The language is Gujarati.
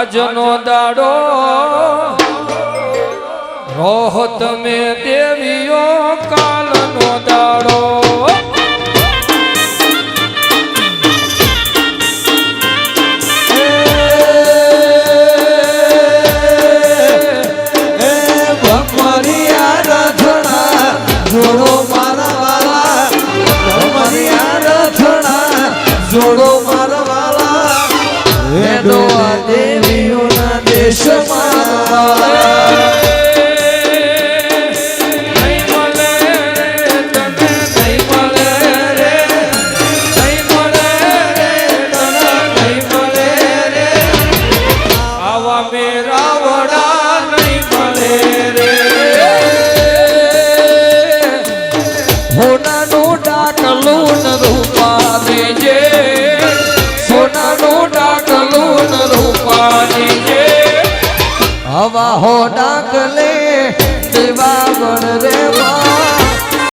આજનો દાડો રોહ તમે દેવીઓ કાલનો દાડો જોડો મારા વાલા તમારી રથણા જોડો મારા વાલા હેડો આ દેવીઓના દેશમાં હવા હો ડાકલે